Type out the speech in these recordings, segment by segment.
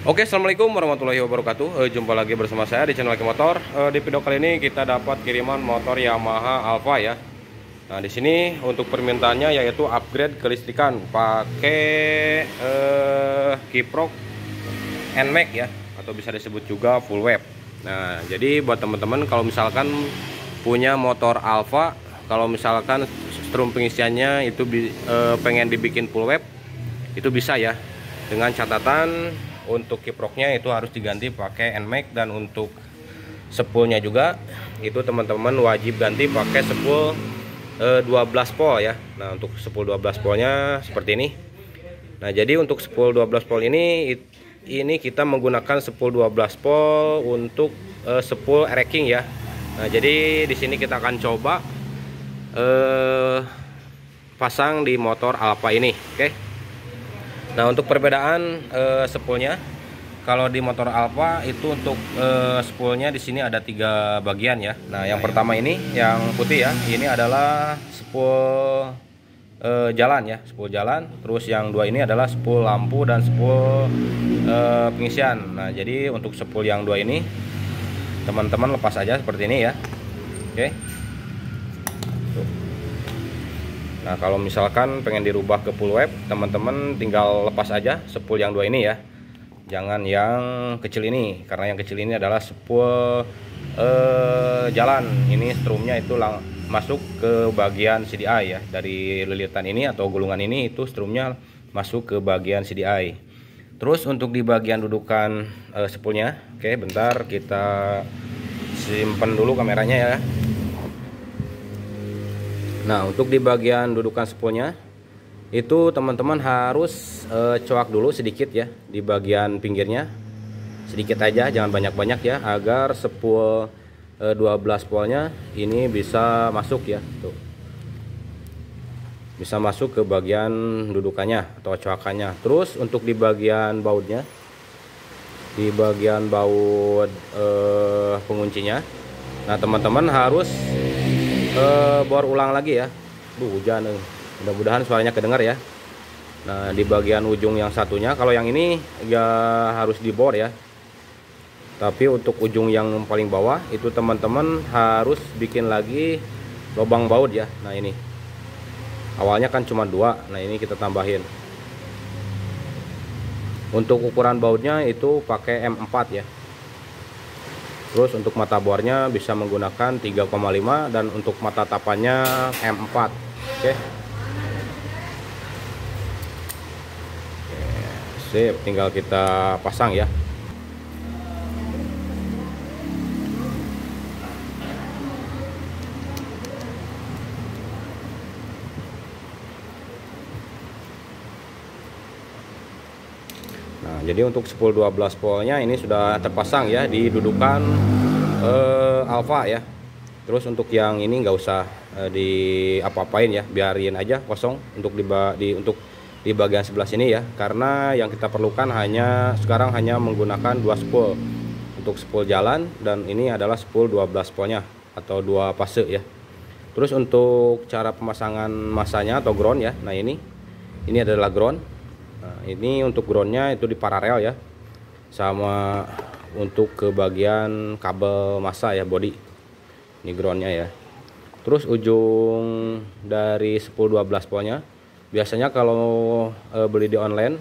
Oke, assalamualaikum warahmatullahi wabarakatuh. Jumpa lagi bersama saya di channel Aki Motor. Di video kali ini kita dapat kiriman motor Yamaha Alfa ya. Nah, di sini untuk permintaannya yaitu upgrade kelistrikan pakai kiprok NMAX ya, atau bisa disebut juga full web. Nah, jadi buat teman-teman kalau misalkan punya motor Alfa, kalau misalkan strum pengisiannya itu pengen dibikin full web, itu bisa ya. Dengan catatan untuk kiproknya itu harus diganti pakai NMAX, dan untuk spoolnya juga itu teman-teman wajib ganti pakai spool 12 volt ya. Nah, untuk spool 12 voltnya seperti ini. Nah, jadi untuk spool 12 volt ini kita menggunakan spool 12 volt untuk spool racking ya. Nah, jadi di sini kita akan coba pasang di motor Alfa ini, oke. Nah, untuk perbedaan spoolnya, kalau di motor Alfa itu untuk spoolnya di sini ada 3 bagian ya. Nah, yang pertama ini yang putih ya, ini adalah spool jalan ya, spool jalan. Terus yang 2 ini adalah spool lampu dan spool pengisian. Nah, jadi untuk spool yang 2 ini teman-teman lepas aja seperti ini ya, oke. Nah, kalau misalkan pengen dirubah ke full web, teman-teman tinggal lepas aja spool yang 2 ini ya. Jangan yang kecil ini, karena yang kecil ini adalah spool jalan. Ini strumnya itu masuk ke bagian CDI ya. Dari lilitan ini atau gulungan ini itu strumnya masuk ke bagian CDI. Terus untuk di bagian dudukan spoolnya, oke, bentar kita simpen dulu kameranya ya. Nah, untuk di bagian dudukan spoolnya itu teman-teman harus coak dulu sedikit ya di bagian pinggirnya, sedikit aja, jangan banyak-banyak ya, agar spool 12 voltnya ini bisa masuk ya, tuh, bisa masuk ke bagian dudukannya atau coakannya. Terus untuk di bagian bautnya, di bagian baut penguncinya, nah teman-teman harus bor ulang lagi ya. Hujan, mudah-mudahan suaranya kedengar ya. Nah, di bagian ujung yang satunya, kalau yang ini ya harus dibor ya, tapi untuk ujung yang paling bawah itu teman-teman harus bikin lagi lubang baut ya. Nah, ini awalnya kan cuma 2, nah ini kita tambahin. Untuk ukuran bautnya itu pakai M4 ya. Terus untuk mata bornya bisa menggunakan 3,5, dan untuk mata tapannya M4. Oke. Sip, tinggal kita pasang ya. Nah, jadi untuk spool 12 voltnya ini sudah terpasang ya di dudukan Alfa ya. Terus untuk yang ini nggak usah diapa-apain ya, biarin aja kosong untuk di bagian sebelah sini ya, karena yang kita perlukan sekarang hanya menggunakan 2 spool untuk spool jalan, dan ini adalah spool 12 voltnya atau 2 fase ya. Terus untuk cara pemasangan masanya atau ground ya, nah ini adalah ground. Nah, ini untuk groundnya itu di paralel ya, sama untuk ke bagian kabel massa ya, body. Ini groundnya ya. Terus ujung dari spool 12 voltnya, biasanya kalau beli di online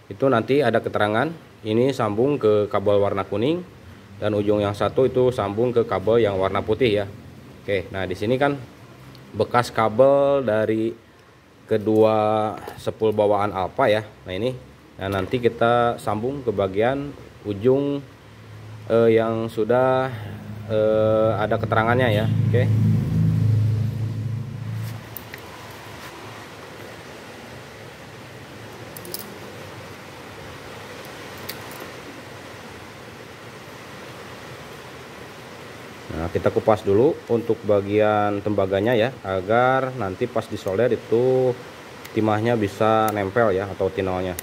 itu nanti ada keterangan ini sambung ke kabel warna kuning, dan ujung yang satu itu sambung ke kabel yang warna putih ya. Oke, nah di sini kan bekas kabel dari kedua spool bawaan Alfa ya. Nah, ini, nah nanti kita sambung ke bagian ujung yang sudah ada keterangannya ya, oke. Nah, kita kupas dulu untuk bagian tembaganya ya, agar nanti pas disolder itu timahnya bisa nempel ya, atau tinolnya.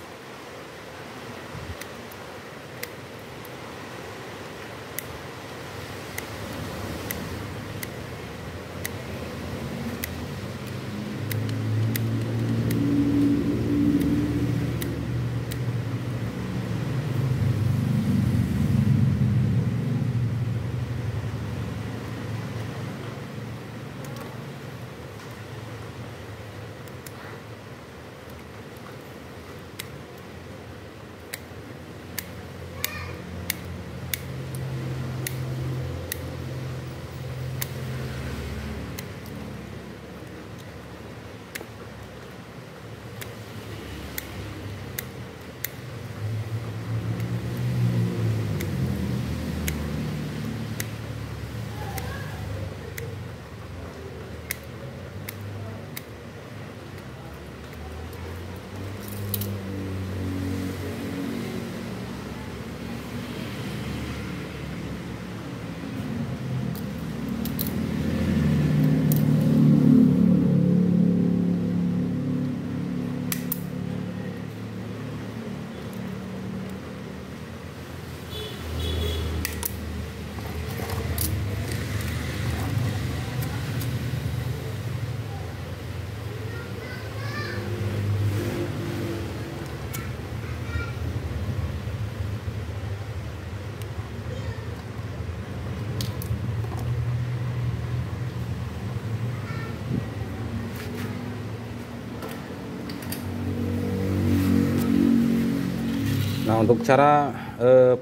Nah, untuk cara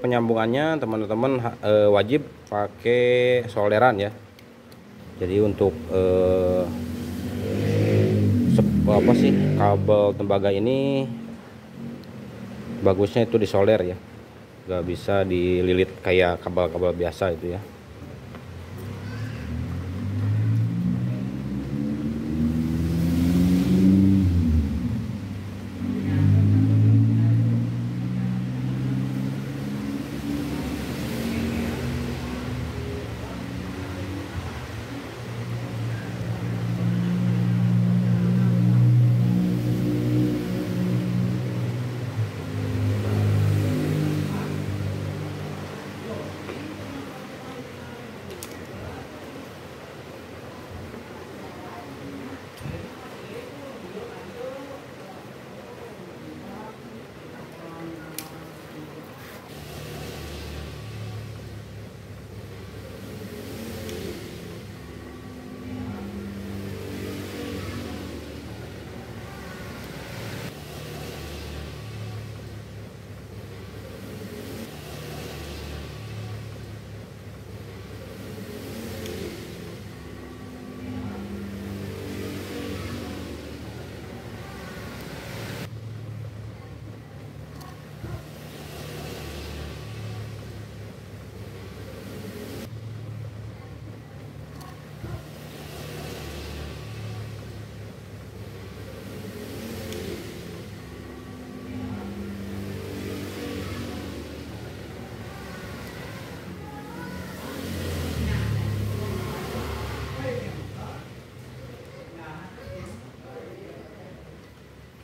penyambungannya teman-teman wajib pakai solderan ya. Jadi untuk apa sih, kabel tembaga ini bagusnya itu disolder ya, nggak bisa dililit kayak kabel-kabel biasa itu ya.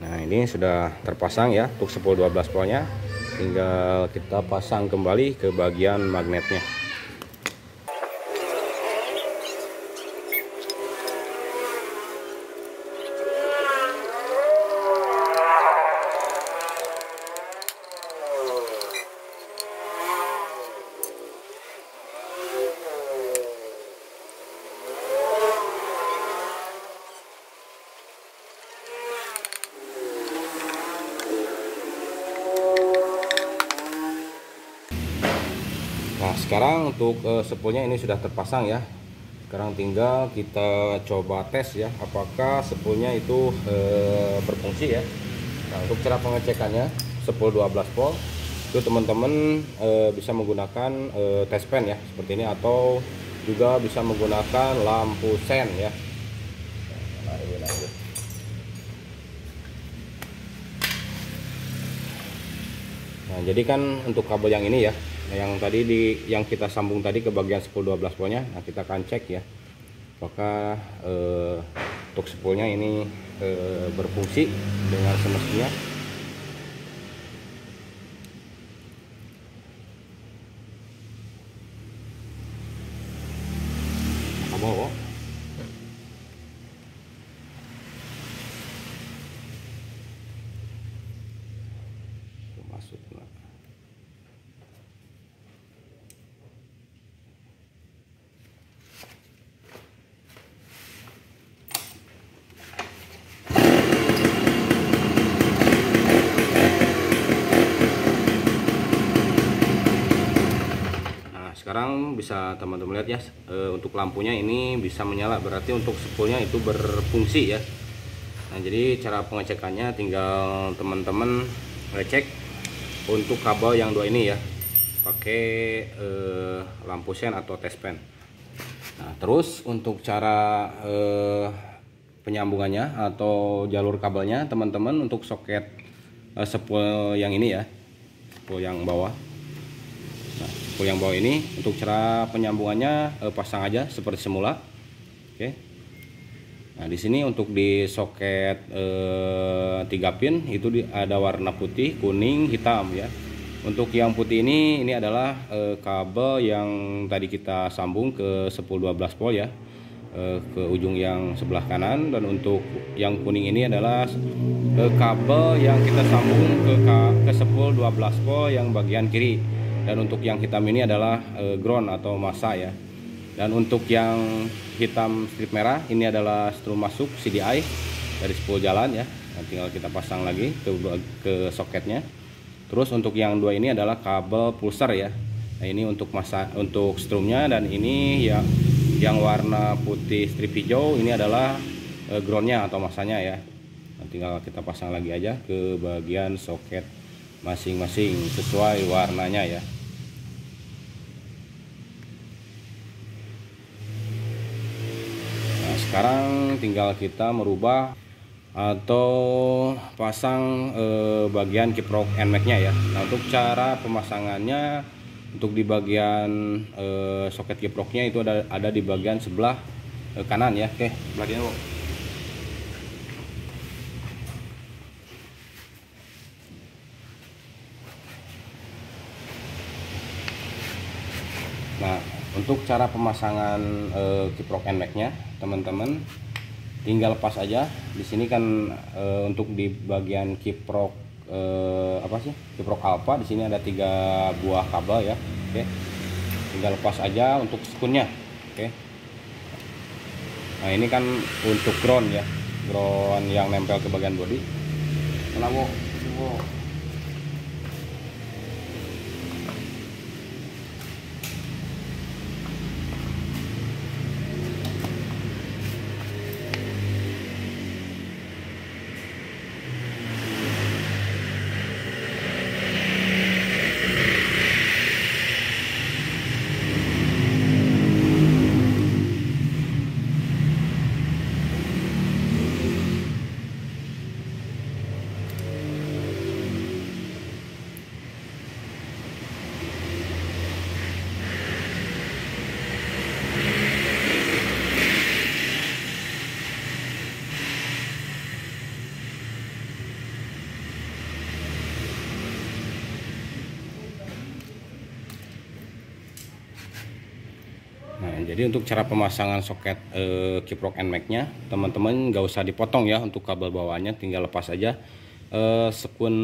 Nah, ini sudah terpasang ya untuk 10-12 voltnya. Tinggal kita pasang kembali ke bagian magnetnya. Nah, sekarang untuk spoolnya ini sudah terpasang ya. Sekarang tinggal kita coba tes ya, apakah spoolnya itu berfungsi ya. Nah, untuk cara pengecekannya spool 12 volt itu teman-teman bisa menggunakan test pen ya, seperti ini, atau juga bisa menggunakan lampu sen ya. Nah, jadi kan untuk kabel yang ini ya, yang tadi yang kita sambung tadi ke bagian spool 12 voltnya. Nah, kita akan cek ya apakah untuk spoolnya ini berfungsi dengan semestinya. Kabel masuk. Sekarang bisa teman-teman lihat ya, untuk lampunya ini bisa menyala, berarti untuk spoolnya itu berfungsi ya. Nah, jadi cara pengecekannya tinggal teman-teman ngecek untuk kabel yang dua ini ya, pakai lampu sen atau test pen. Nah, terus untuk cara penyambungannya atau jalur kabelnya teman-teman, untuk soket spool yang ini ya, spool yang bawah. Nah, spool yang bawah ini untuk cara penyambungannya pasang aja seperti semula. Oke. Nah, di sini untuk di soket 3 pin itu ada warna putih, kuning, hitam ya. Untuk yang putih ini adalah kabel yang tadi kita sambung ke spool 12 volt ya, ke ujung yang sebelah kanan. Dan untuk yang kuning ini adalah kabel yang kita sambung ke spool 12 volt yang bagian kiri. Dan untuk yang hitam ini adalah ground atau masa ya. Dan untuk yang hitam strip merah ini adalah strum masuk CDI dari spool jalan ya. Nah, tinggal kita pasang lagi ke soketnya. Terus untuk yang dua ini adalah kabel pulser ya. Nah, ini untuk strumnya, dan ini ya yang warna putih strip hijau ini adalah groundnya atau masanya ya. Nah, tinggal kita pasang lagi aja ke bagian soket masing-masing sesuai warnanya ya. Nah, sekarang tinggal kita merubah atau pasang bagian kiprok NMAX-nya ya. Nah, untuk cara pemasangannya, untuk di bagian soket kiproknya itu ada di bagian sebelah kanan ya. Oke, bagian Bu. Nah, untuk cara pemasangan kiprok NMAX-nya, teman-teman tinggal lepas aja. Di sini kan untuk di bagian kiprok kiprok alfa, di sini ada 3 buah kabel ya. Oke, tinggal lepas aja untuk skunnya. Oke, nah ini kan untuk ground ya, ground yang nempel ke bagian bodi. Mana Bu? Nah, jadi untuk cara pemasangan soket kiprok NMAX-nya, teman-teman nggak usah dipotong ya. Untuk kabel bawaannya tinggal lepas aja sekun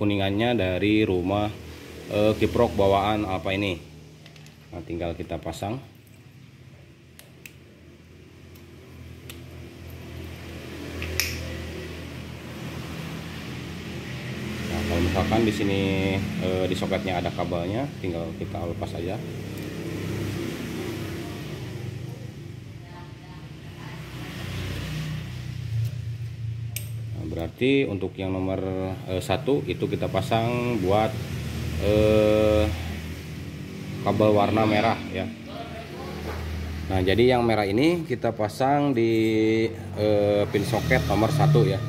kuningannya dari rumah kiprok bawaan apa ini. Nah, tinggal kita pasang. Nah, kalau misalkan di sini di soketnya ada kabelnya, tinggal kita lepas aja. Berarti untuk yang nomor 1 itu kita pasang buat kabel warna merah ya. Nah, jadi yang merah ini kita pasang di pin soket nomor 1 ya.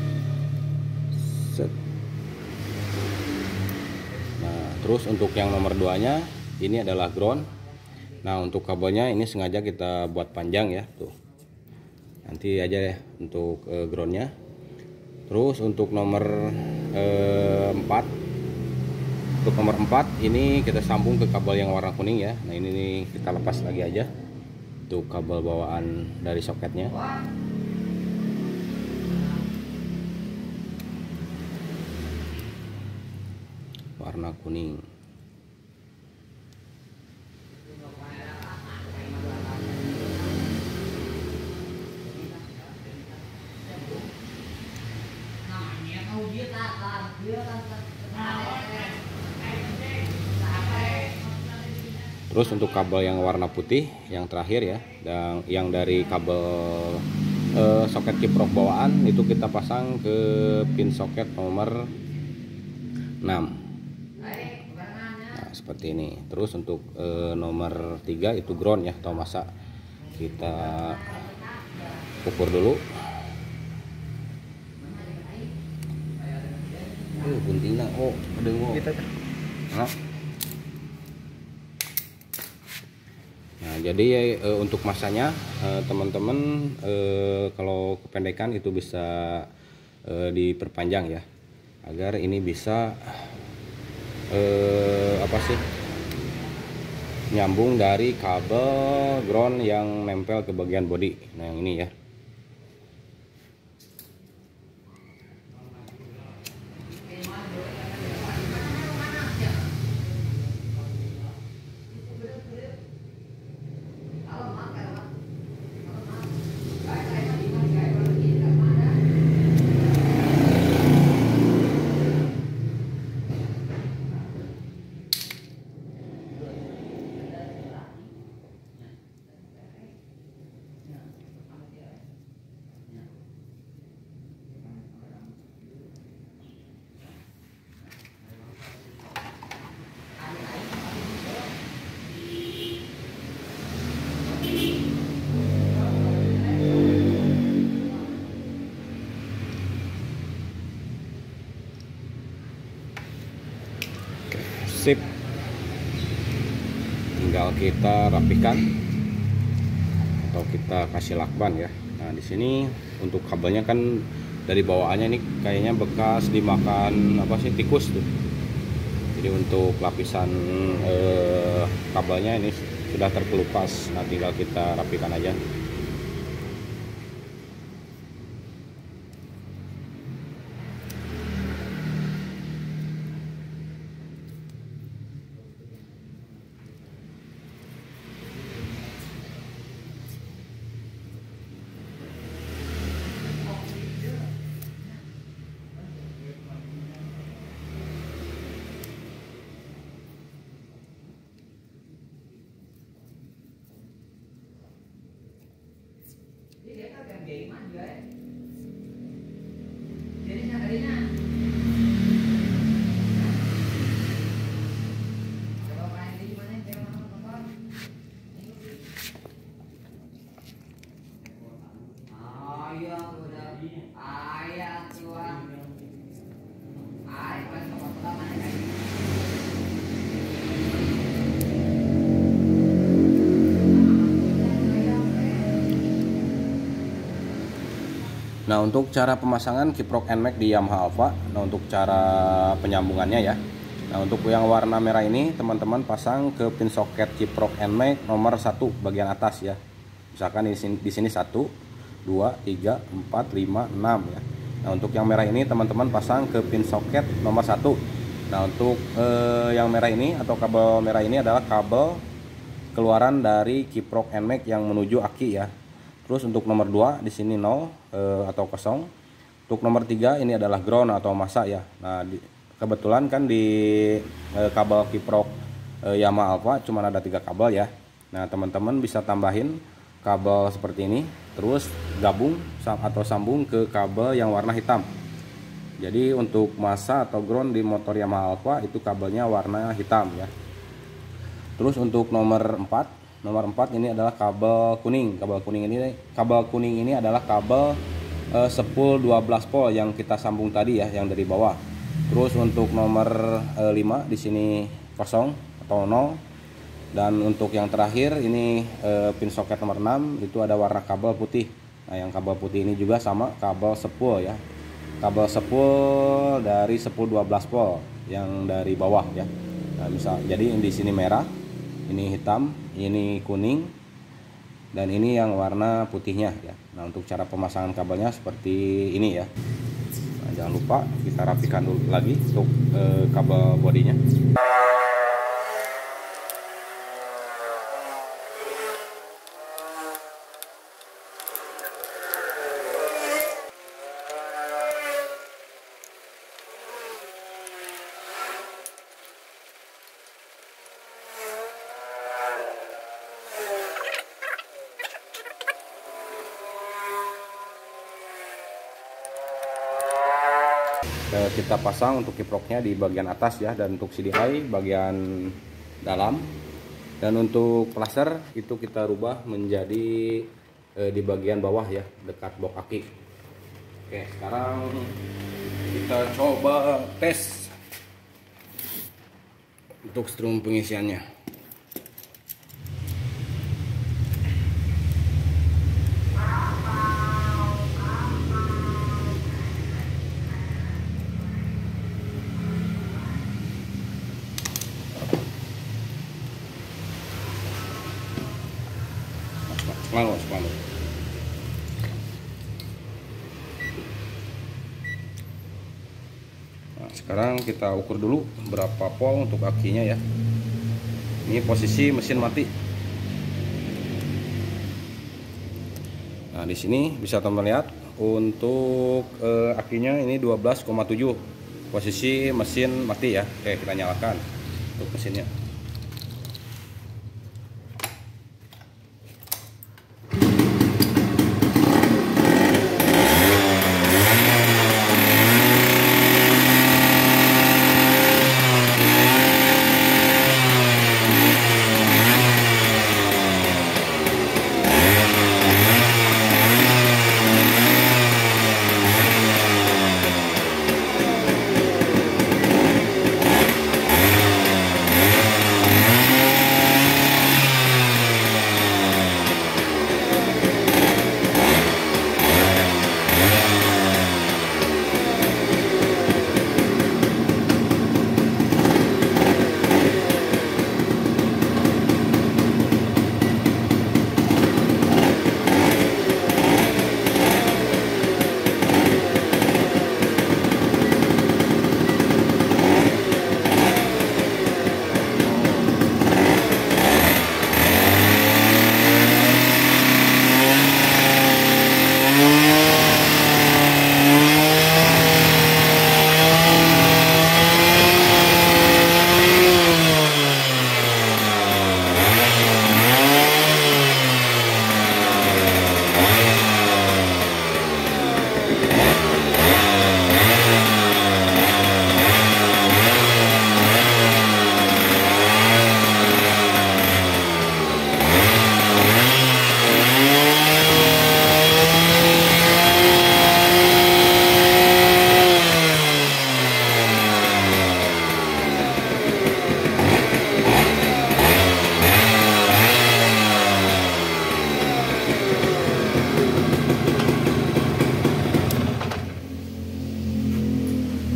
Set. Nah, terus untuk yang nomor 2 nya ini adalah ground. Nah, untuk kabelnya ini sengaja kita buat panjang ya, tuh. Nanti aja ya untuk groundnya. Terus untuk nomor 4, untuk nomor 4 ini kita sambung ke kabel yang warna kuning ya. Nah, ini nih kita lepas lagi aja untuk kabel bawaan dari soketnya. Warna kuning. Terus untuk kabel yang warna putih yang terakhir ya, dan yang dari kabel soket kiprok bawaan itu kita pasang ke pin soket nomor 6. Nah, seperti ini. Terus untuk nomor 3 itu ground ya atau masa, kita ukur dulu. Buntingnya ada kita. Nah, jadi untuk masanya teman-teman kalau kependekan itu bisa diperpanjang ya, agar ini bisa nyambung dari kabel ground yang nempel ke bagian bodi. Nah, yang ini ya. Sip, tinggal kita rapikan atau kita kasih lakban ya. Nah di sini untuk kabelnya kan dari bawaannya ini kayaknya bekas dimakan apa sih, tikus tuh. Jadi untuk lapisan kabelnya ini sudah terkelupas. Nah tinggal kita rapikan aja. Nah untuk cara pemasangan kiprok NMAX di Yamaha Alfa, nah untuk cara penyambungannya ya. Nah untuk yang warna merah ini teman-teman pasang ke pin soket kiprok NMAX nomor 1 bagian atas ya. Misalkan di sini 1, 2, 3, 4, 5, 6 ya. Nah untuk yang merah ini teman-teman pasang ke pin soket nomor 1. Nah untuk yang merah ini atau kabel merah ini adalah kabel keluaran dari kiprok NMAX yang menuju aki ya. Terus untuk nomor 2 di sini 0 atau kosong. Untuk nomor 3 ini adalah ground atau masa ya. Nah kebetulan kan di kabel kiprok Yamaha Alfa cuma ada 3 kabel ya. Nah teman-teman bisa tambahin kabel seperti ini, terus gabung atau sambung ke kabel yang warna hitam. Jadi untuk masa atau ground di motor Yamaha Alfa itu kabelnya warna hitam ya. Terus untuk nomor 4 ini adalah kabel kuning. Kabel kuning ini adalah kabel spool 12 volt yang kita sambung tadi ya, yang dari bawah. Terus untuk nomor 5 di sini kosong atau 0. Dan untuk yang terakhir ini pin soket nomor 6 itu ada warna kabel putih. Nah yang kabel putih ini juga sama kabel spool ya. Kabel spool dari spool 12 volt yang dari bawah ya. Nah misal jadi di sini merah, ini hitam, ini kuning, dan ini yang warna putihnya ya. Nah untuk cara pemasangan kabelnya seperti ini ya. Nah, jangan lupa kita rapikan dulu lagi untuk kabel bodinya. Kita pasang untuk kiproknya di bagian atas ya, dan untuk CDI bagian dalam, dan untuk plaster itu kita rubah menjadi di bagian bawah ya, dekat box aki. Oke, sekarang kita coba tes untuk strum pengisiannya. Separuh. Nah, sekarang kita ukur dulu berapa volt untuk akinya ya. Ini posisi mesin mati. Nah, di sini bisa teman lihat untuk akinya ini 12,7. Posisi mesin mati ya. Oke, kita nyalakan untuk mesinnya.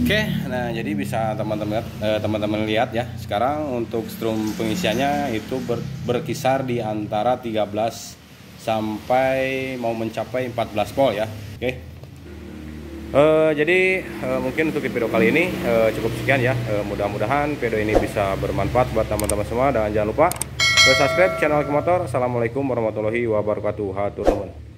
Oke, nah jadi bisa teman-teman lihat ya. Sekarang untuk strum pengisiannya itu berkisar di antara 13 sampai mau mencapai 14 volt ya. Oke. Jadi mungkin untuk video kali ini cukup sekian ya. Mudah-mudahan video ini bisa bermanfaat buat teman-teman semua, dan jangan lupa subscribe channel Aki Motor. Assalamualaikum warahmatullahi wabarakatuh. Hatur nuhun.